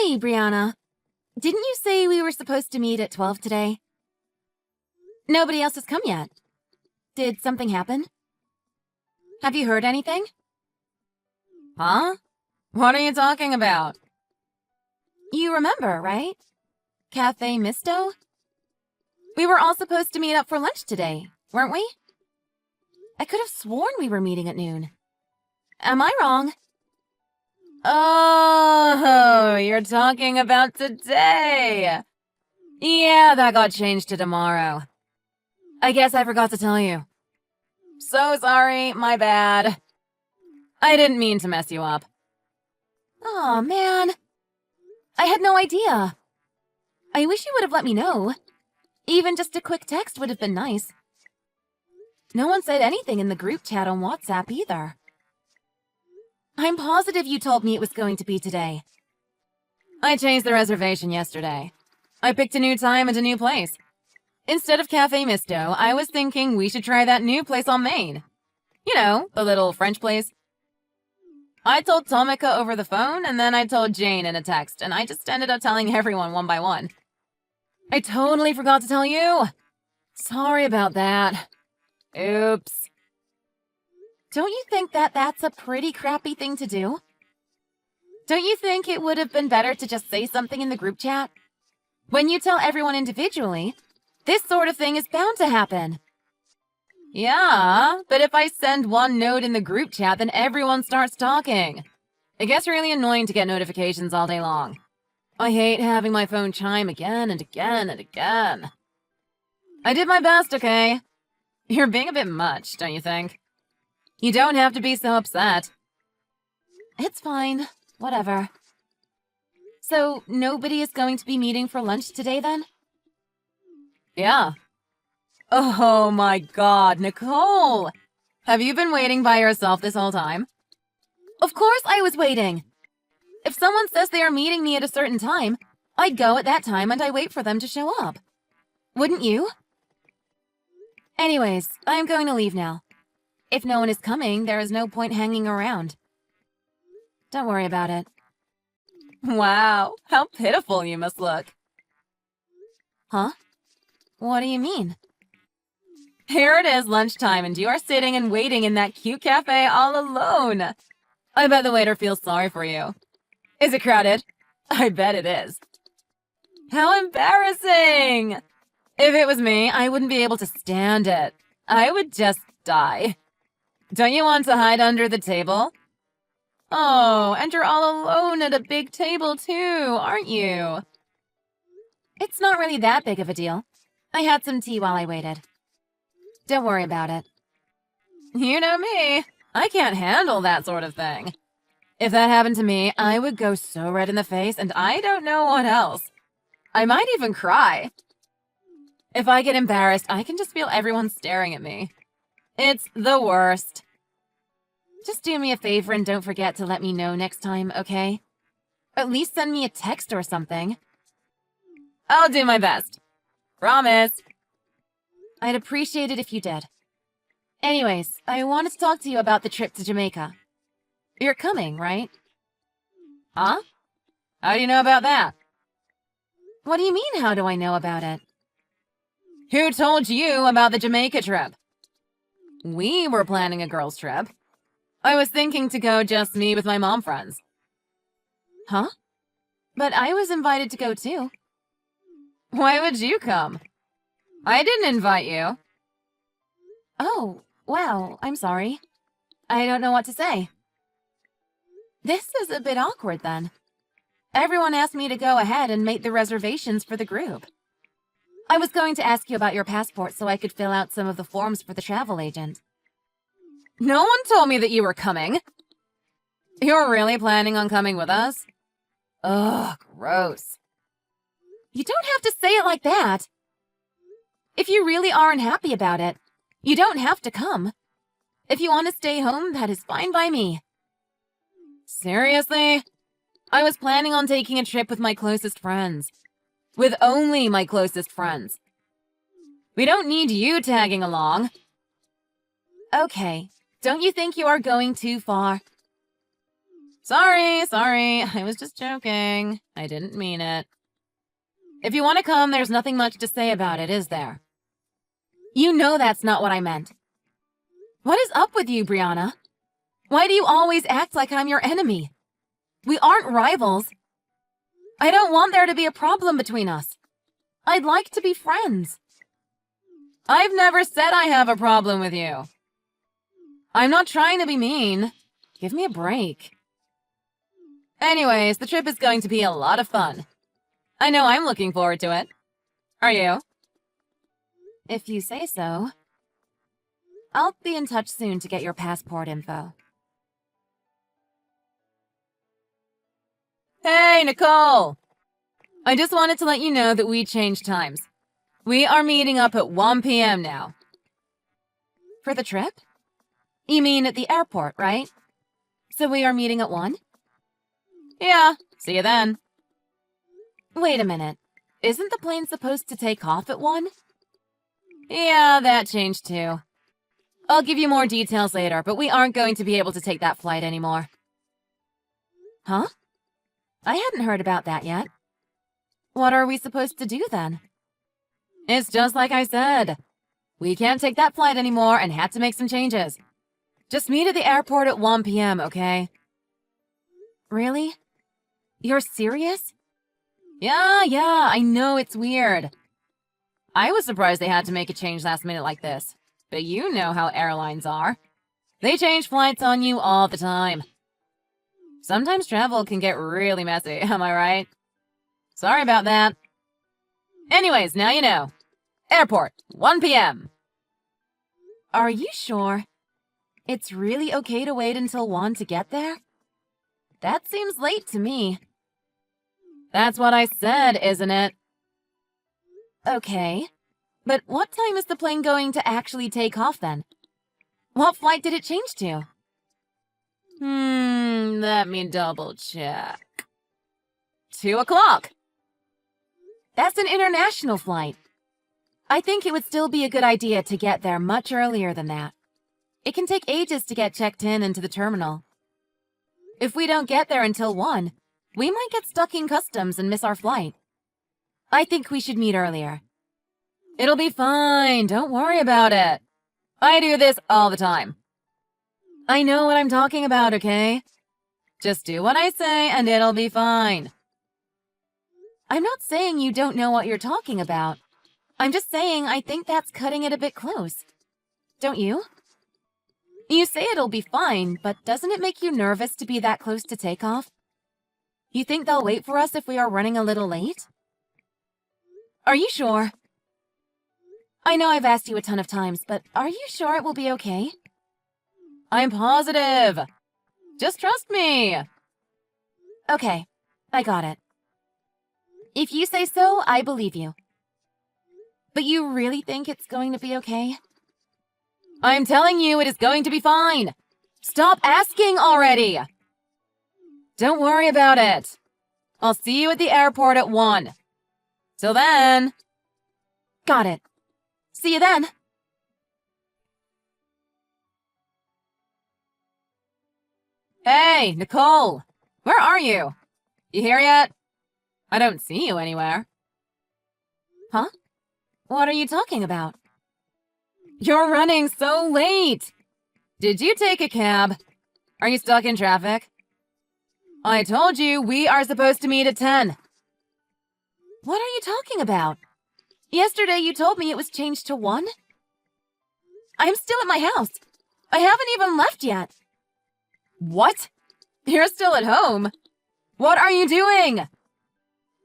Hey, Brianna. Didn't you say we were supposed to meet at 12 today? Nobody else has come yet. Did something happen? Have you heard anything? Huh? What are you talking about? You remember, right? Cafe Misto? We were all supposed to meet up for lunch today, weren't we? I could have sworn we were meeting at noon. Am I wrong? Oh, you're talking about today. Yeah, that got changed to tomorrow. I guess I forgot to tell you. So sorry, my bad. I didn't mean to mess you up. Aw, man. I had no idea. I wish you would have let me know. Even just a quick text would have been nice. No one said anything in the group chat on WhatsApp either. I'm positive you told me it was going to be today. I changed the reservation yesterday. I picked a new time and a new place. Instead of Cafe Misto, I was thinking we should try that new place on Main. You know, the little French place. I told Tomika over the phone, and then I told Jane in a text, and I just ended up telling everyone one by one. I totally forgot to tell you. Sorry about that. Oops. Don't you think that that's a pretty crappy thing to do? Don't you think it would have been better to just say something in the group chat? When you tell everyone individually, this sort of thing is bound to happen. Yeah, but if I send one note in the group chat, then everyone starts talking. It gets really annoying to get notifications all day long. I hate having my phone chime again and again and again. I did my best, okay? You're being a bit much, don't you think? You don't have to be so upset. It's fine. Whatever. So, nobody is going to be meeting for lunch today, then? Yeah. Oh my god, Nicole! Have you been waiting by yourself this whole time? Of course I was waiting! If someone says they are meeting me at a certain time, I'd go at that time and I wait for them to show up. Wouldn't you? Anyways, I'm going to leave now. If no one is coming, there is no point hanging around. Don't worry about it. Wow, how pitiful you must look. Huh? What do you mean? Here it is lunchtime and you are sitting and waiting in that cute cafe all alone. I bet the waiter feels sorry for you. Is it crowded? I bet it is. How embarrassing! If it was me, I wouldn't be able to stand it. I would just die. Don't you want to hide under the table? Oh, and you're all alone at a big table too, aren't you? It's not really that big of a deal. I had some tea while I waited. Don't worry about it. You know me. I can't handle that sort of thing. If that happened to me, I would go so red in the face and I don't know what else. I might even cry. If I get embarrassed, I can just feel everyone staring at me. It's the worst. Just do me a favor and don't forget to let me know next time, okay? At least send me a text or something. I'll do my best. Promise. I'd appreciate it if you did. Anyways, I wanted to talk to you about the trip to Jamaica. You're coming, right? Huh? How do you know about that? What do you mean, how do I know about it? Who told you about the Jamaica trip? We were planning a girls' trip. I was thinking to go just me with my mom friends. Huh? But I was invited to go too. Why would you come? I didn't invite you. Oh, wow, I'm sorry. I don't know what to say. This is a bit awkward then. Everyone asked me to go ahead and make the reservations for the group. I was going to ask you about your passport so I could fill out some of the forms for the travel agent. No one told me that you were coming. You're really planning on coming with us? Ugh, gross. You don't have to say it like that. If you really aren't happy about it, you don't have to come. If you want to stay home, that is fine by me. Seriously? I was planning on taking a trip with my closest friends. With only my closest friends. We don't need you tagging along. Okay, don't you think you are going too far? Sorry. I was just joking. I didn't mean it. If you want to come, there's nothing much to say about it, is there? You know that's not what I meant. What is up with you, Brianna? Why do you always act like I'm your enemy? We aren't rivals. I don't want there to be a problem between us. I'd like to be friends. I've never said I have a problem with you. I'm not trying to be mean. Give me a break. Anyways, the trip is going to be a lot of fun. I know I'm looking forward to it. Are you? If you say so. I'll be in touch soon to get your passport info. Hey, Nicole! I just wanted to let you know that we changed times. We are meeting up at 1 p.m. now. For the trip? You mean at the airport, right? So we are meeting at 1? Yeah, see you then. Wait a minute. Isn't the plane supposed to take off at 1? Yeah, that changed too. I'll give you more details later, but we aren't going to be able to take that flight anymore. Huh? I hadn't heard about that yet. What are we supposed to do then? It's just like I said. We can't take that flight anymore and had to make some changes. Just meet at the airport at 1 p.m., okay? Really? You're serious? Yeah, I know it's weird. I was surprised they had to make a change last minute like this. But you know how airlines are. They change flights on you all the time. Sometimes travel can get really messy, am I right? Sorry about that. Anyways, now you know. Airport, 1 p.m. Are you sure? It's really okay to wait until 1 to get there? That seems late to me. That's what I said, isn't it? Okay. But what time is the plane going to actually take off then? What flight did it change to? Let me double check. 2 o'clock. That's an international flight. I think it would still be a good idea to get there much earlier than that. It can take ages to get checked in into the terminal. If we don't get there until 1, we might get stuck in customs and miss our flight. I think we should meet earlier. It'll be fine. Don't worry about it. I do this all the time. I know what I'm talking about, okay? Just do what I say and it'll be fine. I'm not saying you don't know what you're talking about. I'm just saying I think that's cutting it a bit close. Don't you? You say it'll be fine, but doesn't it make you nervous to be that close to takeoff? You think they'll wait for us if we are running a little late? Are you sure? I know I've asked you a ton of times, but are you sure it will be okay? I'm positive. Just trust me. Okay, I got it. If you say so, I believe you. But you really think it's going to be okay? I'm telling you it is going to be fine. Stop asking already. Don't worry about it. I'll see you at the airport at 1. Till then. Got it. See you then. Hey, Nicole. Where are you? You here yet? I don't see you anywhere. Huh? What are you talking about? You're running so late. Did you take a cab? Are you stuck in traffic? I told you we are supposed to meet at 10. What are you talking about? Yesterday you told me it was changed to 1. I'm still at my house. I haven't even left yet. What? You're still at home? What are you doing?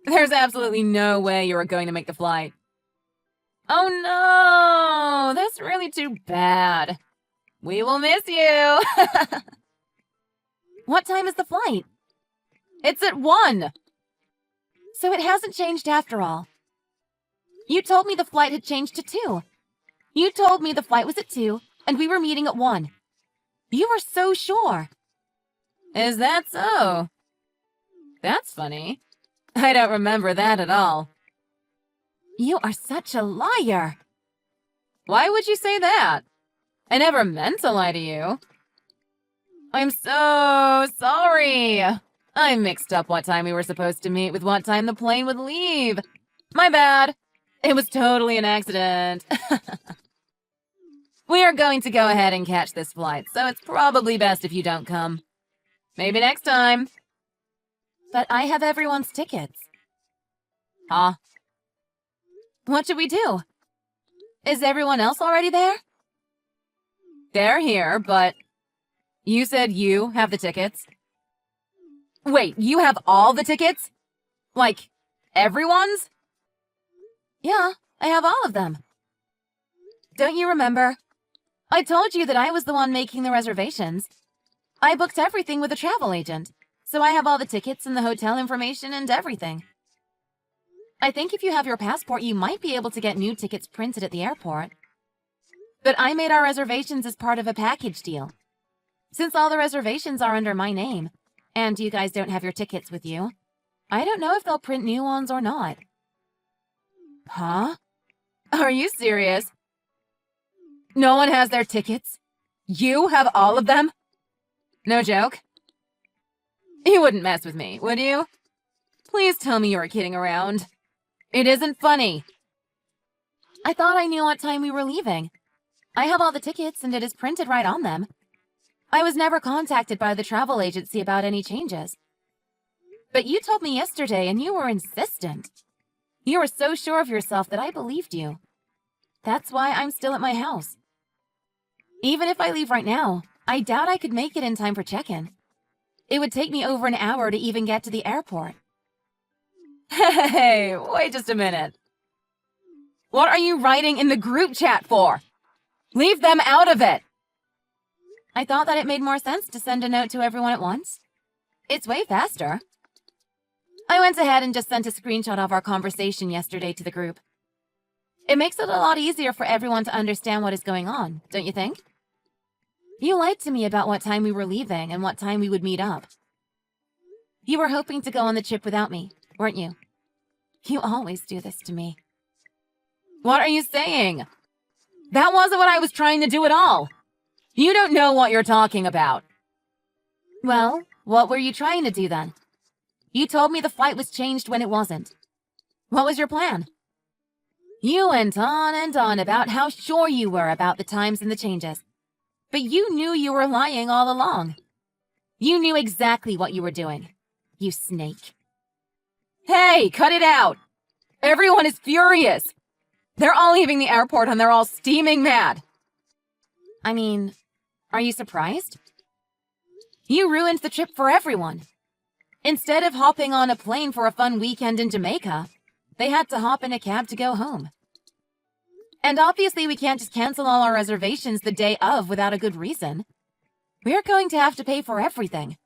There's absolutely no way you are going to make the flight. Oh no, that's really too bad. We will miss you. What time is the flight? It's at 1. So it hasn't changed after all. You told me the flight had changed to 2. You told me the flight was at 2 and we were meeting at 1. You were so sure. Is that so? That's funny. I don't remember that at all. You are such a liar. Why would you say that? I never meant to lie to you. I'm so sorry. I mixed up what time we were supposed to meet with what time the plane would leave. My bad. It was totally an accident. We are going to go ahead and catch this flight, so it's probably best if you don't come. Maybe next time. But I have everyone's tickets. Huh? What should we do? Is everyone else already there? They're here, but you said you have the tickets? Wait, you have all the tickets? Like, everyone's? Yeah, I have all of them. Don't you remember? I told you that I was the one making the reservations. I booked everything with a travel agent, so I have all the tickets and the hotel information and everything. I think if you have your passport, you might be able to get new tickets printed at the airport. But I made our reservations as part of a package deal. Since all the reservations are under my name, and you guys don't have your tickets with you, I don't know if they'll print new ones or not. Huh? Are you serious? No one has their tickets? You have all of them? No joke? You wouldn't mess with me, would you? Please tell me you were kidding around. It isn't funny. I thought I knew what time we were leaving. I have all the tickets and it is printed right on them. I was never contacted by the travel agency about any changes. But you told me yesterday and you were insistent. You were so sure of yourself that I believed you. That's why I'm still at my house. Even if I leave right now, I doubt I could make it in time for check-in. It would take me over an hour to even get to the airport. Hey, wait just a minute. What are you writing in the group chat for? Leave them out of it! I thought that it made more sense to send a note to everyone at once. It's way faster. I went ahead and just sent a screenshot of our conversation yesterday to the group. It makes it a lot easier for everyone to understand what is going on, don't you think? You lied to me about what time we were leaving and what time we would meet up. You were hoping to go on the trip without me, weren't you? You always do this to me. What are you saying? That wasn't what I was trying to do at all. You don't know what you're talking about. Well, what were you trying to do then? You told me the flight was changed when it wasn't. What was your plan? You went on and on about how sure you were about the times and the changes. But you knew you were lying all along. You knew exactly what you were doing, you snake. Hey, cut it out! Everyone is furious! They're all leaving the airport and they're all steaming mad. I mean, are you surprised? You ruined the trip for everyone. Instead of hopping on a plane for a fun weekend in Jamaica, they had to hop in a cab to go home. And obviously we can't just cancel all our reservations the day of without a good reason. We're going to have to pay for everything.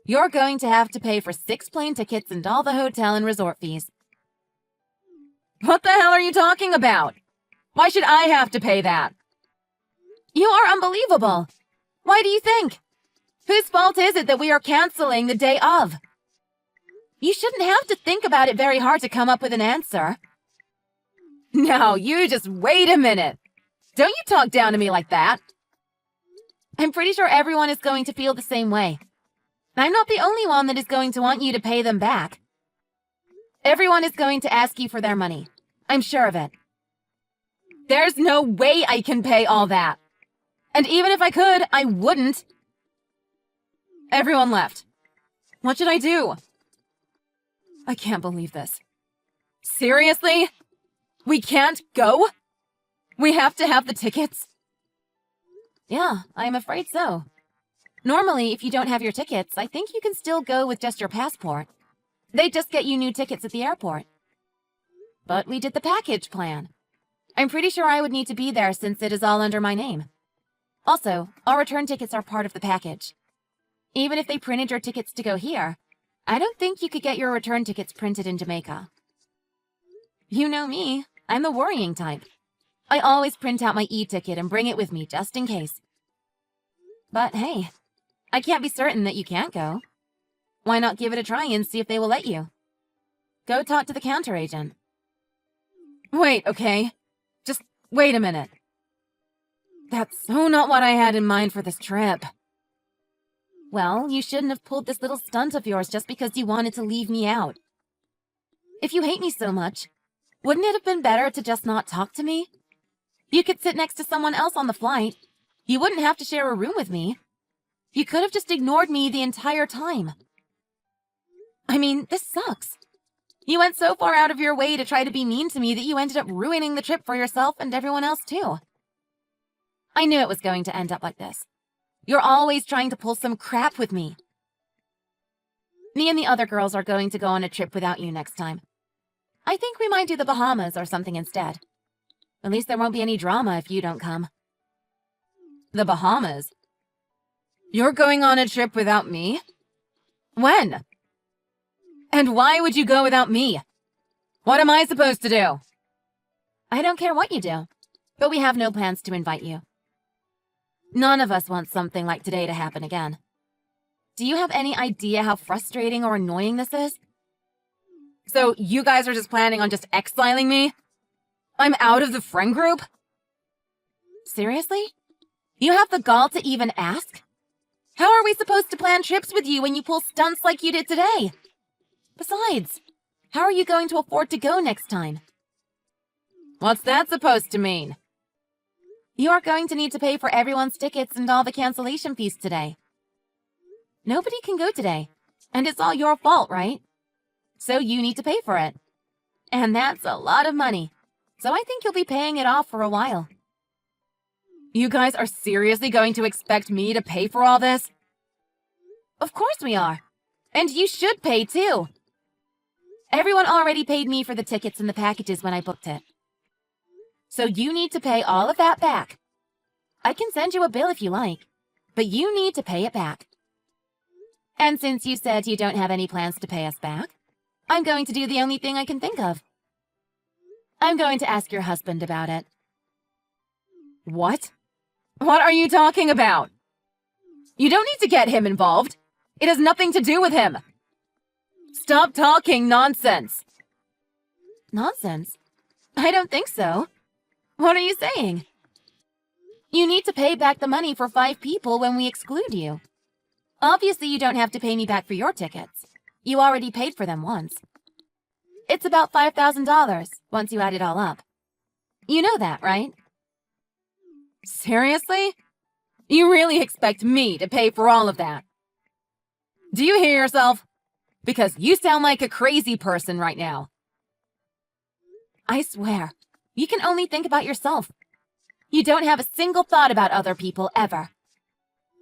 You're going to have to pay for 6 plane tickets and all the hotel and resort fees. What the hell are you talking about? Why should I have to pay that? You are unbelievable. Why do you think? Whose fault is it that we are canceling the day of? You shouldn't have to think about it very hard to come up with an answer. Now, you just wait a minute. Don't you talk down to me like that. I'm pretty sure everyone is going to feel the same way. I'm not the only one that is going to want you to pay them back. Everyone is going to ask you for their money. I'm sure of it. There's no way I can pay all that. And even if I could, I wouldn't. Everyone left. What should I do? I can't believe this. Seriously? We can't go? We have to have the tickets? Yeah, I'm afraid so. Normally, if you don't have your tickets, I think you can still go with just your passport. They just get you new tickets at the airport. But we did the package plan. I'm pretty sure I would need to be there since it is all under my name. Also, our return tickets are part of the package. Even if they printed your tickets to go here, I don't think you could get your return tickets printed in Jamaica. You know me, I'm the worrying type. I always print out my e-ticket and bring it with me just in case. But hey, I can't be certain that you can't go. Why not give it a try and see if they will let you? Go talk to the counter agent. Wait, okay. Just wait a minute. That's so not what I had in mind for this trip. Well, you shouldn't have pulled this little stunt of yours just because you wanted to leave me out. If you hate me so much, wouldn't it have been better to just not talk to me? You could sit next to someone else on the flight. You wouldn't have to share a room with me. You could have just ignored me the entire time. I mean, this sucks. You went so far out of your way to try to be mean to me that you ended up ruining the trip for yourself and everyone else too. I knew it was going to end up like this. You're always trying to pull some crap with me. Me and the other girls are going to go on a trip without you next time. I think we might do the Bahamas or something instead. At least there won't be any drama if you don't come. The Bahamas? You're going on a trip without me? When? And why would you go without me? What am I supposed to do? I don't care what you do, but we have no plans to invite you. None of us want something like today to happen again. Do you have any idea how frustrating or annoying this is? So you guys are just planning on just exiling me? I'm out of the friend group? Seriously? You have the gall to even ask? How are we supposed to plan trips with you when you pull stunts like you did today? Besides, how are you going to afford to go next time? What's that supposed to mean? You are going to need to pay for everyone's tickets and all the cancellation fees today. Nobody can go today, and it's all your fault, right? So you need to pay for it. And that's a lot of money, so I think you'll be paying it off for a while. You guys are seriously going to expect me to pay for all this? Of course we are. And you should pay too. Everyone already paid me for the tickets and the packages when I booked it. So you need to pay all of that back. I can send you a bill if you like, but you need to pay it back. And since you said you don't have any plans to pay us back, I'm going to do the only thing I can think of. I'm going to ask your husband about it. What? What are you talking about? You don't need to get him involved. It has nothing to do with him. Stop talking nonsense. Nonsense? I don't think so. What are you saying? You need to pay back the money for 5 people when we exclude you. Obviously, you don't have to pay me back for your tickets. You already paid for them once. It's about $5,000 once you add it all up. You know that, right? Seriously? You really expect me to pay for all of that? Do you hear yourself? Because you sound like a crazy person right now. I swear, you can only think about yourself. You don't have a single thought about other people ever.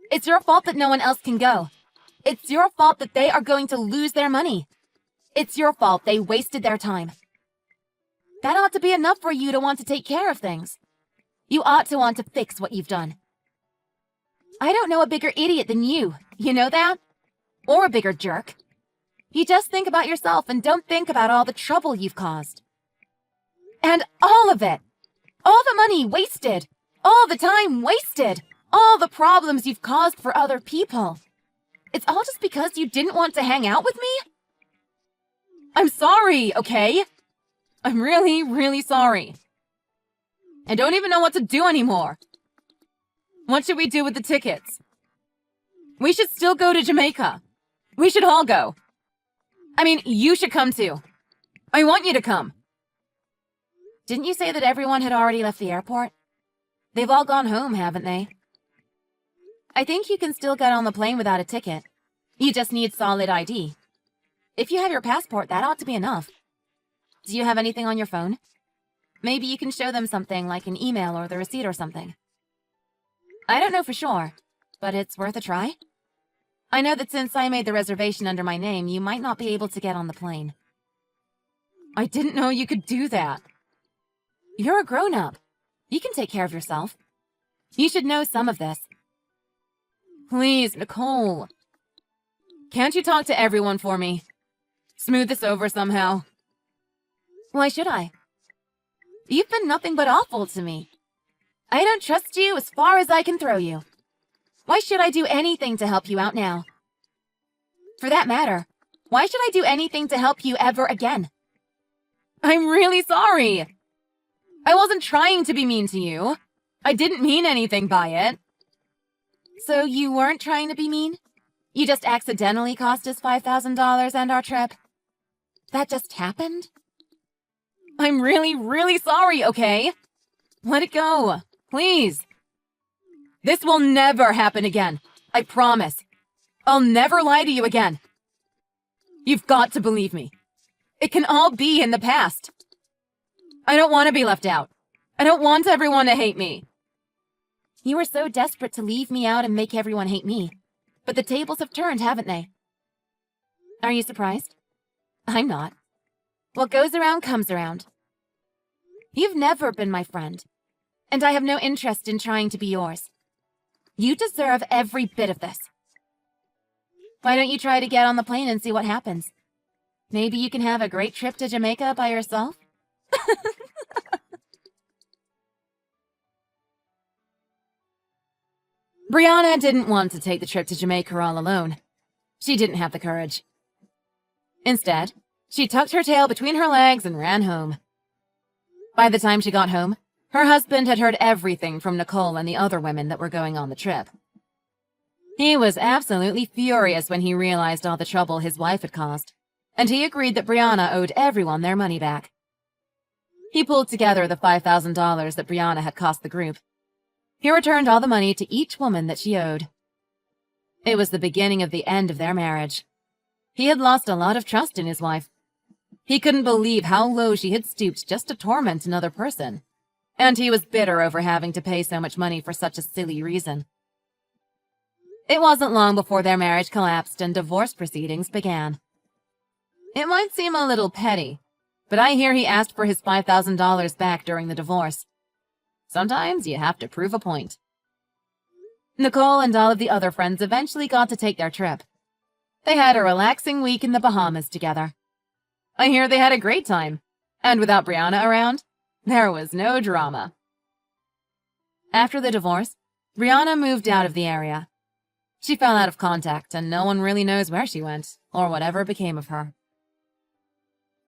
It's your fault that no one else can go. It's your fault that they are going to lose their money. It's your fault they wasted their time. That ought to be enough for you to want to take care of things. You ought to want to fix what you've done. I don't know a bigger idiot than you know that? Or a bigger jerk. You just think about yourself and don't think about all the trouble you've caused. And all of it. All the money wasted. All the time wasted. All the problems you've caused for other people. It's all just because you didn't want to hang out with me? I'm sorry, okay? I'm really, really sorry. I don't even know what to do anymore. What should we do with the tickets? We should still go to Jamaica. We should all go. I mean, you should come too. I want you to come. Didn't you say that everyone had already left the airport? They've all gone home, haven't they? I think you can still get on the plane without a ticket. You just need solid ID. If you have your passport, that ought to be enough. Do you have anything on your phone? Maybe you can show them something like an email or the receipt or something. I don't know for sure, but it's worth a try. I know that since I made the reservation under my name, you might not be able to get on the plane. I didn't know you could do that. You're a grown-up. You can take care of yourself. You should know some of this. Please, Nicole. Can't you talk to everyone for me? Smooth this over somehow. Why should I? You've been nothing but awful to me. I don't trust you as far as I can throw you. Why should I do anything to help you out now? For that matter, why should I do anything to help you ever again? I'm really sorry. I wasn't trying to be mean to you. I didn't mean anything by it. So you weren't trying to be mean? You just accidentally cost us $5,000 and our trip? That just happened? I'm really, really sorry, okay? Let it go, please. This will never happen again. I promise. I'll never lie to you again. You've got to believe me. It can all be in the past. I don't want to be left out. I don't want everyone to hate me. You were so desperate to leave me out and make everyone hate me. But the tables have turned, haven't they? Are you surprised? I'm not. What goes around comes around. You've never been my friend, and I have no interest in trying to be yours. You deserve every bit of this. Why don't you try to get on the plane and see what happens? Maybe you can have a great trip to Jamaica by yourself? Brianna didn't want to take the trip to Jamaica all alone. She didn't have the courage. Instead, she tucked her tail between her legs and ran home. By the time she got home, her husband had heard everything from Nicole and the other women that were going on the trip. He was absolutely furious when he realized all the trouble his wife had caused, and he agreed that Brianna owed everyone their money back. He pulled together the $5,000 that Brianna had cost the group. He returned all the money to each woman that she owed. It was the beginning of the end of their marriage. He had lost a lot of trust in his wife. He couldn't believe how low she had stooped just to torment another person, and he was bitter over having to pay so much money for such a silly reason. It wasn't long before their marriage collapsed and divorce proceedings began. It might seem a little petty, but I hear he asked for his $5,000 back during the divorce. Sometimes you have to prove a point. Nicole and all of the other friends eventually got to take their trip. They had a relaxing week in the Bahamas together. I hear they had a great time, and without Brianna around, there was no drama. After the divorce, Brianna moved out of the area. She fell out of contact, and no one really knows where she went or whatever became of her.